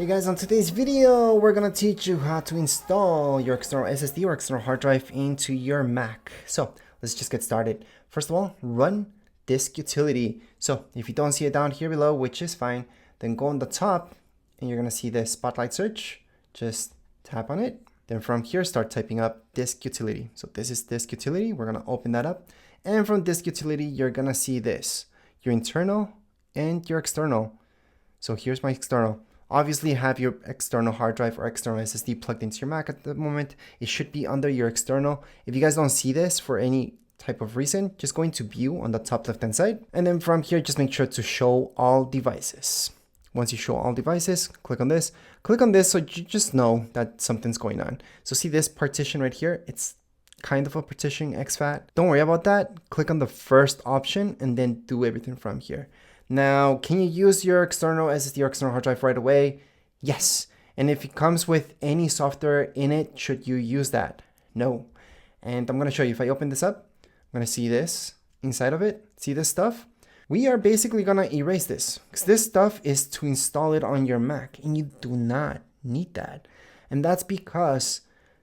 Hey guys, on today's video, we're gonna teach you how to install your external SSD or external hard drive into your Mac. So let's just get started. First of all, run disk utility. So if you don't see it down here below, which is fine, then go on the top and you're gonna see the spotlight search. Just tap on it. Then from here, start typing up disk utility. So this is disk utility. We're gonna open that up. And from disk utility, you're gonna see this, your internal and your external. So here's my external. Obviously, have your external hard drive or external SSD plugged into your Mac at the moment. It should be under your external. If you guys don't see this for any type of reason, just go into view on the top left hand side. And then from here, just make sure to show all devices. Once you show all devices, click on this so you just know that something's going on. So see this partition right here? It's kind of a partitioning exFAT. Don't worry about that. Click on the first option and then do everything from here. Now, can you use your external SSD or external hard drive right away? Yes. And if it comes with any software in it, should you use that? No. And I'm going to show you. If I open this up, I'm going to see this inside of it. See this stuff? We are basically going to erase this because this stuff is to install it on your Mac and you do not need that. And that's because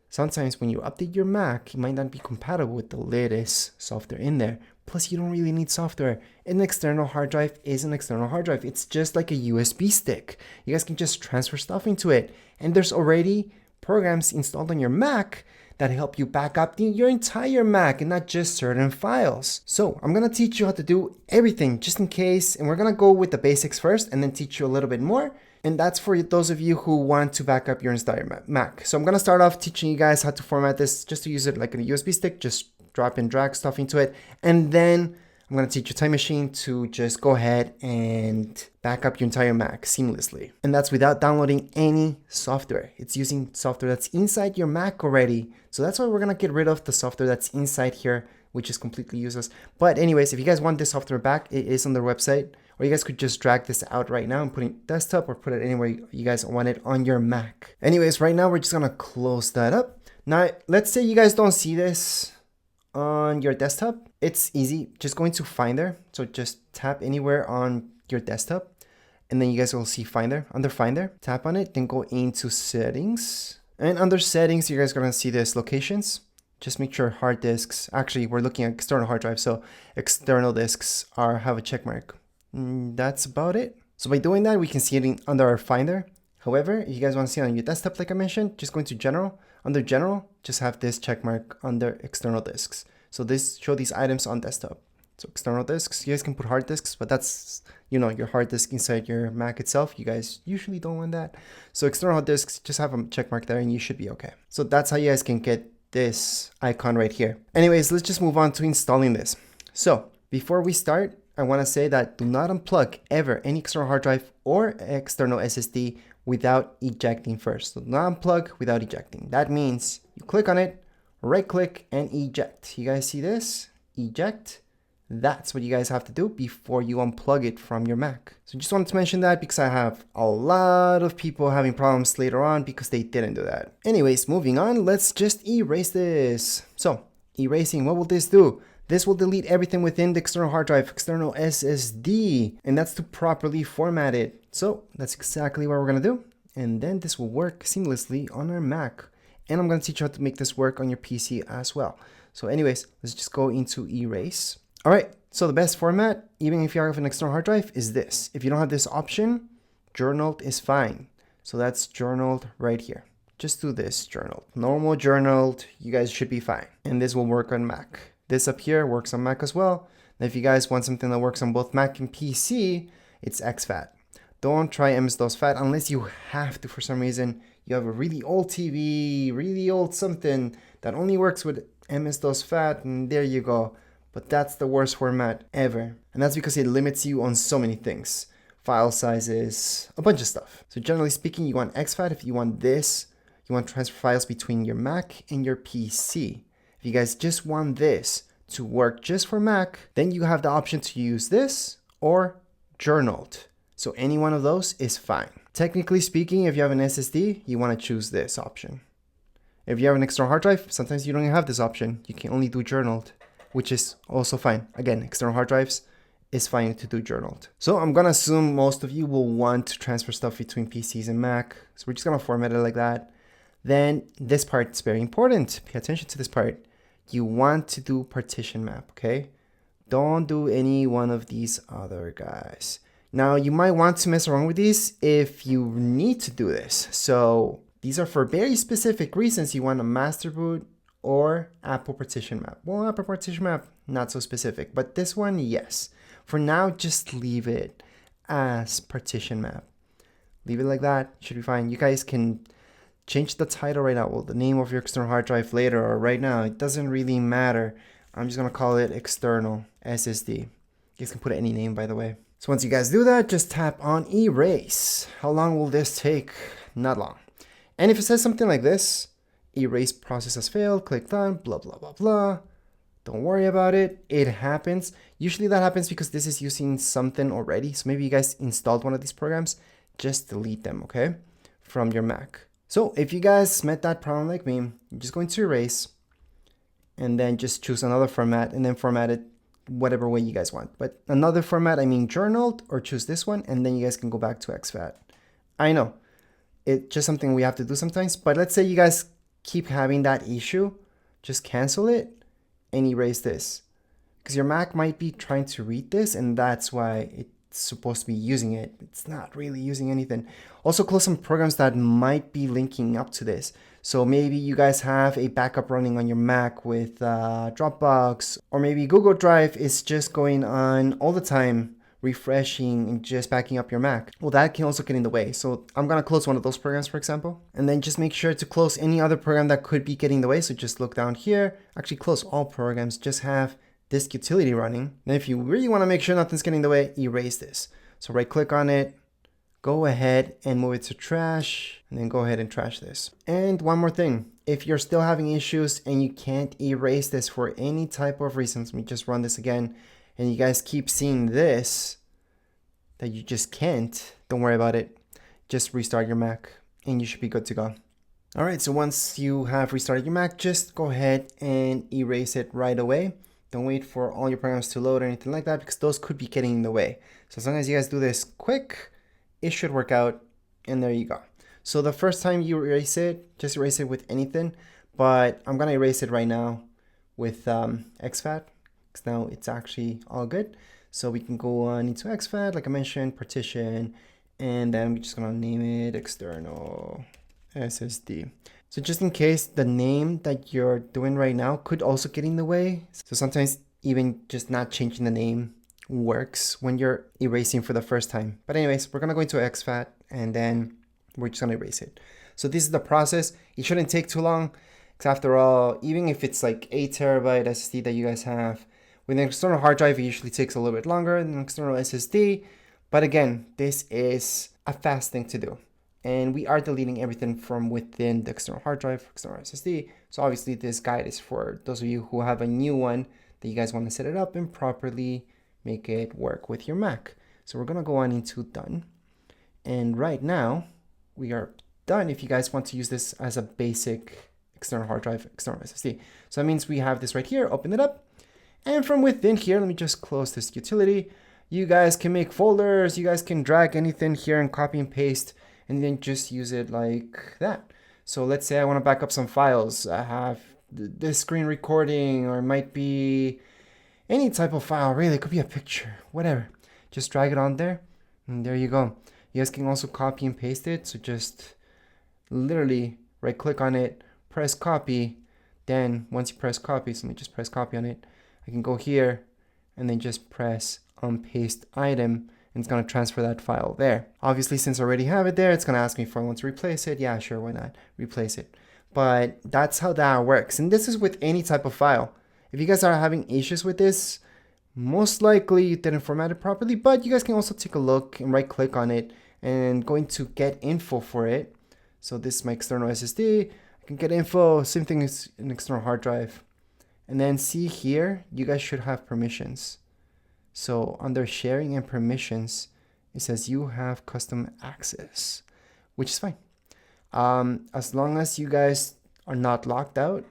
sometimes when you update your Mac, it might not be compatible with the latest software in there. Plus, you don't really need software. An external hard drive is an external hard drive. It's just like a USB stick. You guys can just transfer stuff into it. And there's already programs installed on your Mac that help you back up your entire Mac and not just certain files. So I'm gonna teach you how to do everything just in case. And we're gonna go with the basics first and then teach you a little bit more. And that's for those of you who want to back up your entire Mac. So I'm gonna start off teaching you guys how to format this just to use it like a USB stick. Just drop and drag stuff into it. And then I'm going to teach you Time Machine to just go ahead and back up your entire Mac seamlessly. And that's without downloading any software. It's using software that's inside your Mac already. So that's why we're going to get rid of the software that's inside here, which is completely useless. But anyways, if you guys want this software back, it is on their website. Or you guys could just drag this out right now and put it desktop or put it anywhere you guys want it on your Mac. Anyways, right now we're just going to close that up. Now, let's say you guys don't see this on your desktop. It's easy. Just go into Finder. So just tap anywhere on your desktop and then you guys will see Finder. Under Finder, tap on it, then go into Settings. And under Settings, you guys are going to see this Locations. Just make sure hard disks, actually we're looking at external hard drive, so external disks have a check mark. That's about it. So by doing that, we can see it under our Finder. However, if you guys want to see it on your desktop, like I mentioned, just go into General. Under General, just have this check mark under external disks. So show these items on desktop. So external disks, you guys can put hard disks, but that's, your hard disk inside your Mac itself. You guys usually don't want that. So external disks, just have a check mark there and you should be okay. So that's how you guys can get this icon right here. Anyways, let's just move on to installing this. So before we start, I want to say that do not unplug ever any external hard drive or external SSD without ejecting first. So not unplug without ejecting. That means you click on it, right click and eject. You guys see this? Eject. That's what you guys have to do before you unplug it from your Mac. So just wanted to mention that because I have a lot of people having problems later on because they didn't do that. Anyways, moving on, let's just erase this. So erasing, what will this do? This will delete everything within the external hard drive, external SSD, and that's to properly format it. So that's exactly what we're gonna do. And then this will work seamlessly on our Mac. And I'm gonna teach you how to make this work on your PC as well. So anyways, let's just go into erase. All right, so the best format, even if you have an external hard drive, is this. If you don't have this option, journaled is fine. So that's journaled right here. Just do this, journaled. Normal journaled, you guys should be fine. And this will work on Mac. This up here works on Mac as well. Now, if you guys want something that works on both Mac and PC, it's exFAT. Don't try MS-DOS FAT unless you have to for some reason. You have a really old TV, really old something that only works with MS-DOS FAT, and there you go. But that's the worst format ever. And that's because it limits you on so many things. File sizes, a bunch of stuff. So generally speaking, you want exFAT. If you want this, you want to transfer files between your Mac and your PC. If you guys just want this to work just for Mac, then you have the option to use this or journaled. So any one of those is fine. Technically speaking, if you have an SSD, you want to choose this option. If you have an external hard drive, sometimes you don't have this option. You can only do journaled, which is also fine. Again, external hard drives, is fine to do journaled. So I'm gonna assume most of you will want to transfer stuff between PCs and Mac. So we're just gonna format it like that. Then this part is very important. Pay attention to this part. You want to do partition map, okay? Don't do any one of these other guys. Now you might want to mess around with these if you need to do this. So these are for very specific reasons. You want a master boot or Apple partition map. Well, Apple partition map, not so specific, but this one, yes. For now, just leave it as partition map. Leave it like that, should be fine. You guys can change the title right now, well, the name of your external hard drive later or right now. It doesn't really matter. I'm just gonna call it external SSD. You guys can put any name, by the way. So once you guys do that, just tap on erase. How long will this take? Not long. And if it says something like this, erase process has failed, click done, blah, blah, blah, blah. Don't worry about it. It happens. Usually that happens because this is using something already. So maybe you guys installed one of these programs. Just delete them, okay? From your Mac. So if you guys met that problem like me, you're just going to erase and then just choose another format and then format it whatever way you guys want. But another format, I mean journaled, or choose this one and then you guys can go back to exFAT. I know, it's just something we have to do sometimes, but let's say you guys keep having that issue, just cancel it and erase this. Because your Mac might be trying to read this and that's why it's supposed to be using it. It's not really using anything. Also close some programs that might be linking up to this. So maybe you guys have a backup running on your Mac with Dropbox, or maybe Google Drive is just going on all the time, refreshing and just backing up your Mac. Well, that can also get in the way. So I'm gonna close one of those programs, for example, and then just make sure to close any other program that could be getting in the way. So just look down here, actually close all programs, just have disk utility running. Then if you really wanna make sure nothing's getting in the way, erase this. So right click on it, go ahead and move it to trash, and then go ahead and trash this. And one more thing, if you're still having issues and you can't erase this for any type of reasons, let me just run this again, and you guys keep seeing this, that you just can't, don't worry about it. Just restart your Mac and you should be good to go. All right, so once you have restarted your Mac, just go ahead and erase it right away. Don't wait for all your programs to load or anything like that, because those could be getting in the way. So as long as you guys do this quick, it should work out, and there you go. So the first time you erase it, just erase it with anything, but I'm gonna erase it right now with exFAT, because now it's actually all good. So we can go on into exFAT, like I mentioned, partition, and then we're just gonna name it external SSD. So just in case, the name that you're doing right now could also get in the way. So sometimes even just not changing the name works when you're erasing for the first time. But anyways, we're gonna go into exFAT and then we're just gonna erase it. So this is the process. It shouldn't take too long, because after all, even if it's like 8 terabyte SSD that you guys have, with an external hard drive, it usually takes a little bit longer than an external SSD. But again, this is a fast thing to do. And we are deleting everything from within the external hard drive, external SSD. So obviously this guide is for those of you who have a new one that you guys want to set it up and properly make it work with your Mac. So we're gonna go on into done. And right now we are done if you guys want to use this as a basic external hard drive, external SSD. So that means we have this right here, open it up. And from within here, let me just close this utility. You guys can make folders, you guys can drag anything here and copy and paste, and then just use it like that. So let's say I want to back up some files. I have this screen recording, or it might be any type of file, really. It could be a picture, whatever. Just drag it on there, and there you go. You guys can also copy and paste it. So just literally right click on it, press copy. Then once you press copy, so let me just press copy on it. I can go here and then just press paste item, and it's going to transfer that file there. Obviously, since I already have it there, it's going to ask me if I want to replace it. Yeah, sure, why not? Replace it. But that's how that works. And this is with any type of file. If you guys are having issues with this, most likely you didn't format it properly, but you guys can also take a look and right click on it and go into get info for it. So this is my external SSD. I can get info, same thing as an external hard drive. And then see here, you guys should have permissions. So under sharing and permissions, it says you have custom access, which is fine. As long as you guys are not locked out,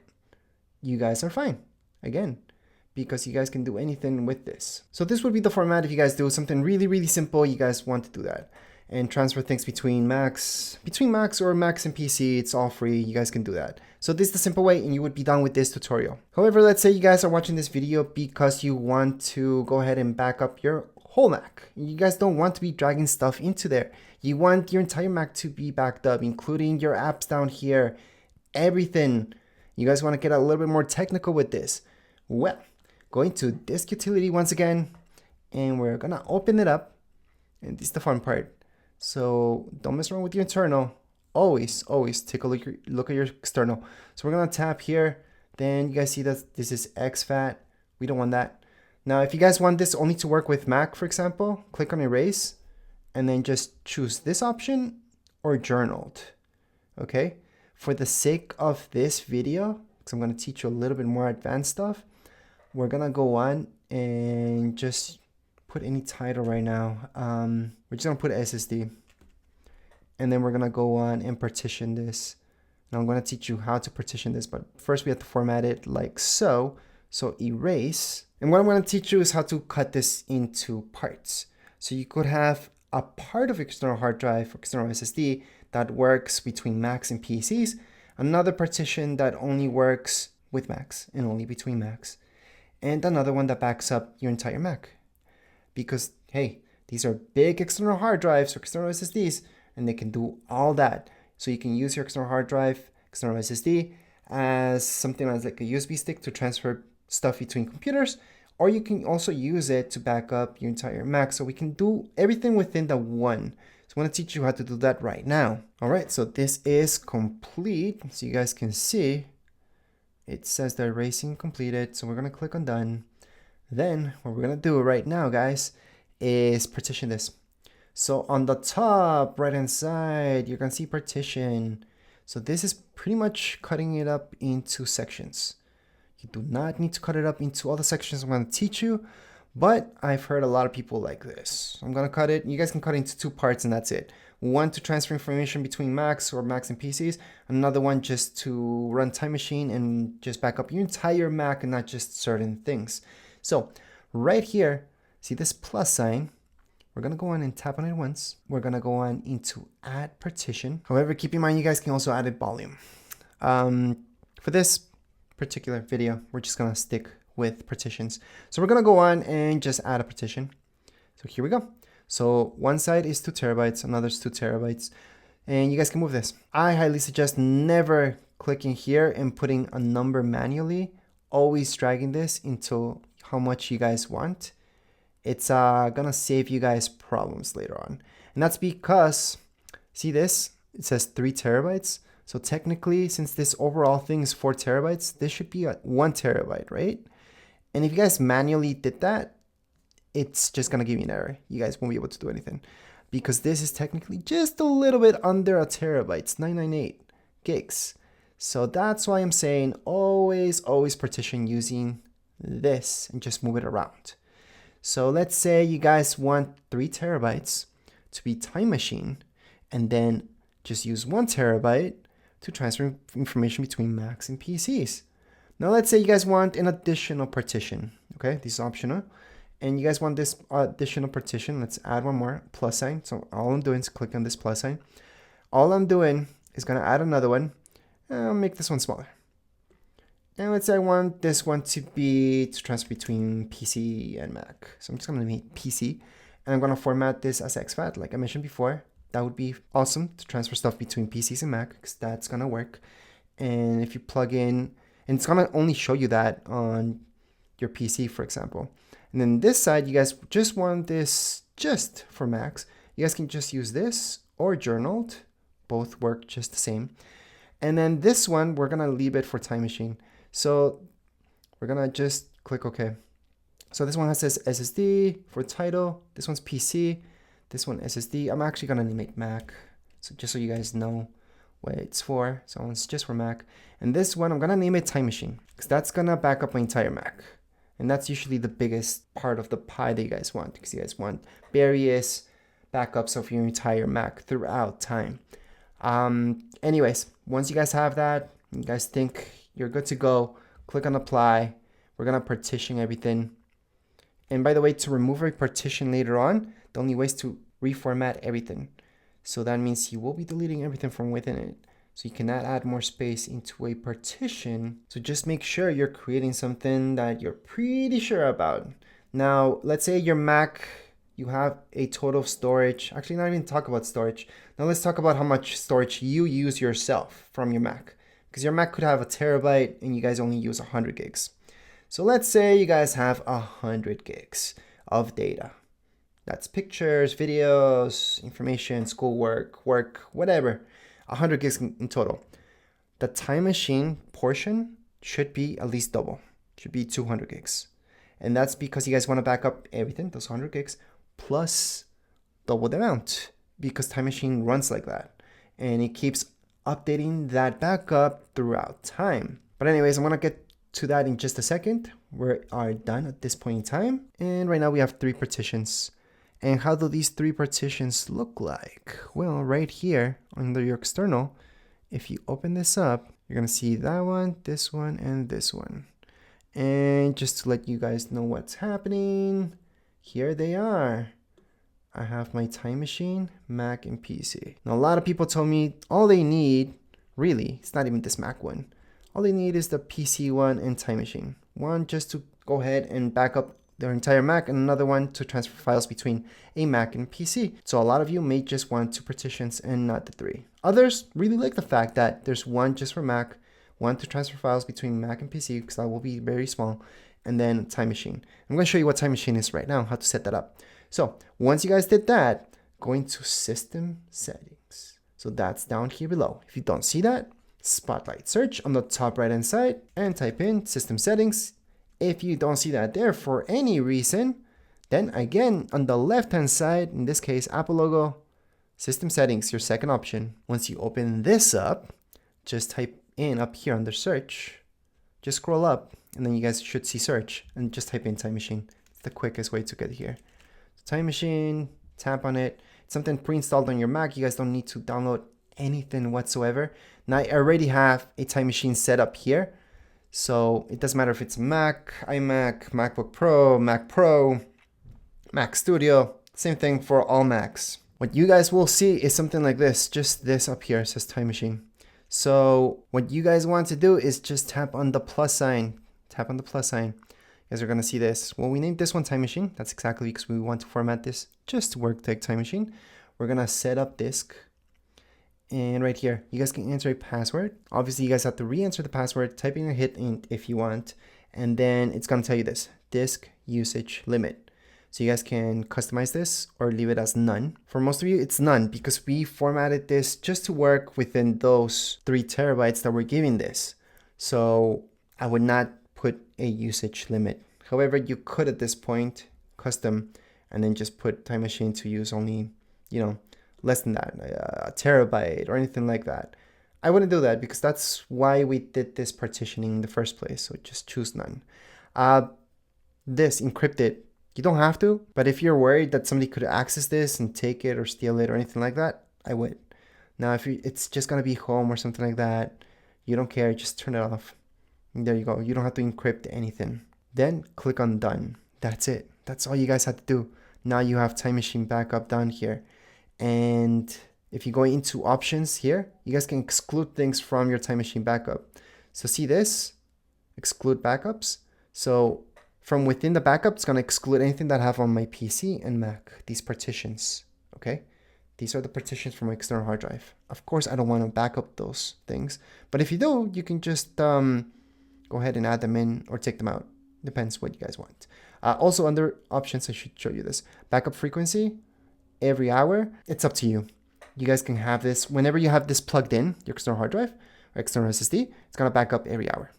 you guys are fine. Again, because you guys can do anything with this. So this would be the format if you guys do something really simple, you guys want to do that. And transfer things between Macs or Macs and PC, it's all free, you guys can do that. So this is the simple way and you would be done with this tutorial. However, let's say you guys are watching this video because you want to go ahead and back up your whole Mac. You guys don't want to be dragging stuff into there. You want your entire Mac to be backed up, including your apps down here, everything. You guys want to get a little bit more technical with this. Well, going to disk utility once again, and we're gonna open it up, and this is the fun part. So don't mess around with your internal. Always take a look at your external. So we're gonna tap here. Then you guys see that this is exFAT. We don't want that. Now, if you guys want this only to work with Mac, for example, click on erase, and then just choose this option or journaled. Okay. For the sake of this video, because I'm gonna teach you a little bit more advanced stuff, we're gonna go on and just put any title right now. We're just gonna put SSD, and then we're gonna go on and partition this. Now I'm gonna teach you how to partition this, but first we have to format it like so. So erase, and what I'm gonna teach you is how to cut this into parts. So you could have a part of external hard drive or external SSD that works between Macs and PCs, another partition that only works with Macs and only between Macs, and another one that backs up your entire Mac. Because, hey, these are big external hard drives or external SSDs, and they can do all that. So you can use your external hard drive, external SSD, as something as like a USB stick to transfer stuff between computers, or you can also use it to back up your entire Mac. So we can do everything within the one. So I'm going to teach you how to do that right now. All right, so this is complete. So you guys can see it says the erasing completed. So we're going to click on done. Then what we're going to do right now, guys, is partition this. So on the top right hand side, you're going to see partition. So this is pretty much cutting it up into sections. You do not need to cut it up into all the sections I'm going to teach you, but I've heard a lot of people like this. I'm going to cut it. You guys can cut it into two parts and that's it. One to transfer information between Macs or Macs and PCs. Another one just to run Time Machine and just back up your entire Mac and not just certain things. So right here, see this plus sign? We're going to go on and tap on it once. We're going to go on into add partition. However, keep in mind, you guys can also add a volume. For this particular video, we're just going to stick with partitions. So we're going to go on and just add a partition. So here we go. So one side is 2 terabytes, another is 2 terabytes, and you guys can move this. I highly suggest never clicking here and putting a number manually, always dragging this into how much you guys want. It's gonna save you guys problems later on. And that's because, see this? It says 3 terabytes. So technically, since this overall thing is 4 terabytes, this should be 1 terabyte, right? And if you guys manually did that, it's just gonna give you an error. You guys won't be able to do anything because this is technically just a little bit under a terabyte. It's 998 gigs. So that's why I'm saying always partition using this and just move it around. So let's say you guys want 3 terabytes to be Time Machine, and then just use 1 terabyte to transfer information between Macs and PCs. Now let's say you guys want an additional partition. Okay, this is optional. And you guys want this additional partition. Let's add one more, plus sign. So all I'm doing is click on this plus sign. All I'm doing is gonna add another one. I'll make this one smaller. And let's say I want this one to transfer between PC and Mac. So I'm just gonna make PC, and I'm gonna format this as exFAT, like I mentioned before. That would be awesome to transfer stuff between PCs and Mac, because that's gonna work. And if you plug in, and it's gonna only show you that on your PC, for example. And then this side, you guys just want this just for Macs. You guys can just use this or journaled. Both work just the same. And then this one, we're gonna leave it for Time Machine. So we're gonna just click OK. So this one says SSD for title. This one's PC. This one SSD. I'm actually gonna name it Mac. So just so you guys know what it's for. So it's just for Mac. And this one, I'm gonna name it Time Machine, because that's gonna back up my entire Mac. And that's usually the biggest part of the pie that you guys want, because you guys want various backups of your entire Mac throughout time. Anyways, once you guys have that, you guys think you're good to go, click on apply. we're gonna partition everything. And by the way, to remove a partition later on, the only way is to reformat everything. So that means you will be deleting everything from within it. So you cannot add more space into a partition. So just make sure you're creating something that you're pretty sure about. Now, let's say your Mac, you have a total storage. Actually, not even talk about storage. Now let's talk about how much storage you use yourself from your Mac. Because your Mac could have a terabyte and you guys only use 100 gigs. So let's say you guys have 100 gigs of data. That's pictures, videos, information, schoolwork, work, whatever. 100 gigs in total. The time machine portion should be at least double. Should be 200 gigs. And that's because you guys want to back up everything, those 100 gigs, plus double the amount. Because time machine runs like that. And it keeps updating that backup throughout time. But anyways, I'm going to get to that in just a second. We are done at this point in time. And right now we have 3 partitions. And how do these 3 partitions look like? Well, right here under your external, if you open this up, you're going to see that one, and this one. And just to let you guys know what's happening, here they are. I have my time machine, Mac, and PC. Now, a lot of people told me all they need, really, it's not even this Mac one. All they need is the PC one and time machine. One just to go ahead and back up their entire Mac, and another one to transfer files between a Mac and PC. So a lot of you may just want 2 partitions and not the 3. Others really like the fact that there's one just for Mac, one to transfer files between Mac and PC, because that will be very small, and then time machine. I'm going to show you what time machine is right now, how to set that up. So once you guys did that, go into system settings. So that's down here below. If you don't see that, spotlight search on the top right hand side and type in system settings. If you don't see that there for any reason, then again, on the left-hand side, in this case, Apple logo, system settings, your second option. Once you open this up, just type in up here under search, just scroll up, and then you guys should see search, and just type in time machine. It's the quickest way to get here. So time machine, tap on it. It's something pre-installed on your Mac. You guys don't need to download anything whatsoever. Now, I already have a time machine set up here. So it doesn't matter if it's Mac, iMac, MacBook Pro, Mac Pro, Mac Studio, same thing for all Macs. What you guys will see is something like this, just this up here, it says time machine. So what you guys want to do is just tap on the plus sign, tap on the plus sign. You guys are gonna see this. Well, we named this one time machine. That's exactly because we want to format this just to work like time machine. We're gonna set up disk. And right here, you guys can enter a password. Obviously, you guys have to re-enter the password, type in a hit int if you want, and then it's gonna tell you this, disk usage limit. So you guys can customize this or leave it as none. For most of you, it's none because we formatted this just to work within those 3 terabytes that we're giving this. So I would not put a usage limit. However, you could at this point custom and then just put time machine to use only, less than that, a terabyte or anything like that. I wouldn't do that because that's why we did this partitioning in the first place. So just choose none. This encrypted, you don't have to, but if you're worried that somebody could access this and take it or steal it or anything like that, I would. Now, if it's just gonna be home or something like that, you don't care, just turn it off. And there you go. You don't have to encrypt anything. Then click on done. That's it. That's all you guys have to do. Now you have time machine backup down here. And if you go into options here, you guys can exclude things from your time machine backup. So see this, exclude backups. So from within the backup, it's gonna exclude anything that I have on my PC and Mac, these partitions, okay? These are the partitions from my external hard drive. Of course, I don't wanna back up those things, but if you do, you can just go ahead and add them in or take them out. Depends what you guys want. Also under options, I should show you this. Backup frequency, every hour, it's up to you. You guys can have this whenever you have this plugged in, your external hard drive or external SSD, it's gonna back up every hour.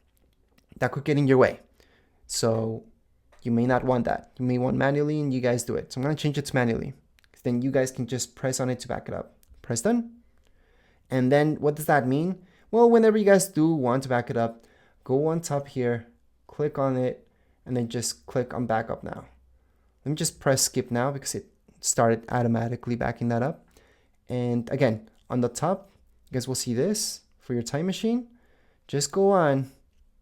That could get in your way. So you may not want that. You may want manually and you guys do it. So I'm gonna change it to manually. Then you guys can just press on it to back it up. Press done. And then what does that mean? Well, whenever you guys do want to back it up, go on top here, click on it, and then just click on backup now. Let me just press skip now because it started automatically backing that up. And again, on the top, you guys will see this for your time machine. Just go on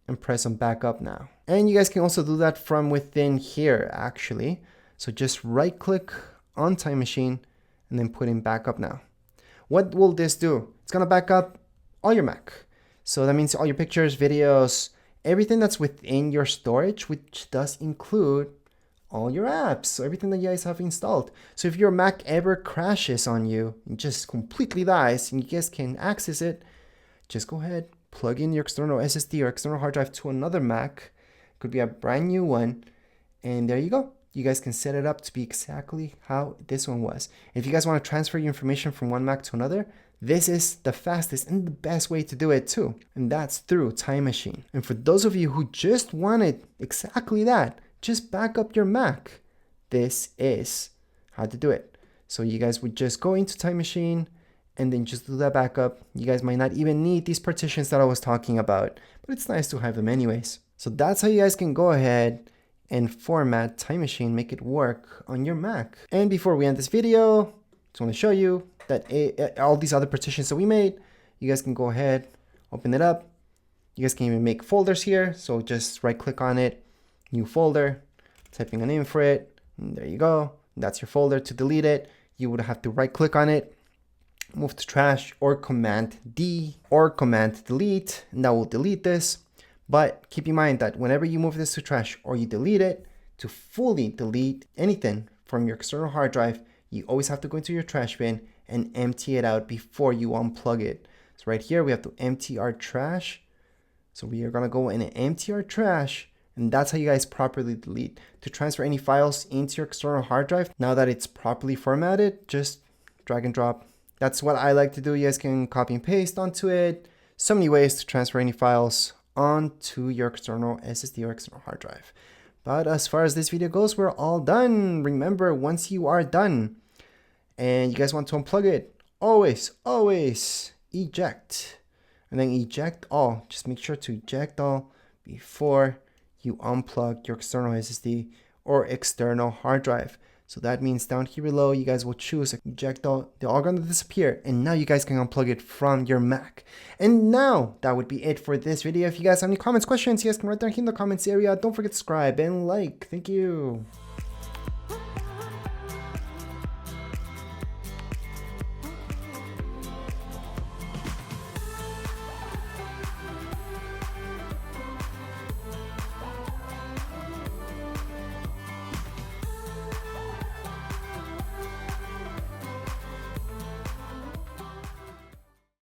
and press on backup now. And you guys can also do that from within here, actually. So just right click on Time Machine and then put in backup now. What will this do? It's gonna back up all your Mac. So that means all your pictures, videos, everything that's within your storage, which does include all your apps, so everything that you guys have installed. So if your Mac ever crashes on you and just completely dies and you guys can access it, just go ahead, plug in your external SSD or external hard drive to another Mac. Could be a brand new one, and there you go. You guys can set it up to be exactly how this one was. If you guys want to transfer your information from one Mac to another, this is the fastest and the best way to do it too, and that's through Time Machine. And for those of you who just wanted exactly that, just back up your Mac. This is how to do it. So you guys would just go into Time Machine and then just do that backup. You guys might not even need these partitions that I was talking about, but it's nice to have them anyways. So that's how you guys can go ahead and format Time Machine, make it work on your Mac. And before we end this video, just want to show you that all these other partitions that we made, you guys can go ahead, open it up. You guys can even make folders here. So just right click on it, new folder, typing a name for it, and there you go. That's your folder. To delete it, you would have to right click on it, move to trash, or Command D or Command Delete, and that will delete this. But keep in mind that whenever you move this to trash or you delete it, to fully delete anything from your external hard drive, you always have to go into your trash bin and empty it out before you unplug it. So right here, we have to empty our trash. So we are gonna go in and empty our trash, and that's how you guys properly delete. To transfer any files into your external hard drive, now that it's properly formatted, just drag and drop. That's what I like to do. You guys can copy and paste onto it. So many ways to transfer any files onto your external SSD or external hard drive. But as far as this video goes, we're all done. Remember, once you are done and you guys want to unplug it, always eject and then eject all. Just make sure to eject all before you unplug your external SSD or external hard drive. So that means down here below, you guys will choose eject all. They're all gonna disappear, and now you guys can unplug it from your Mac. And now that would be it for this video. If you guys have any comments, questions, you guys can write down here in the comments area. Don't forget to subscribe and like. Thank you.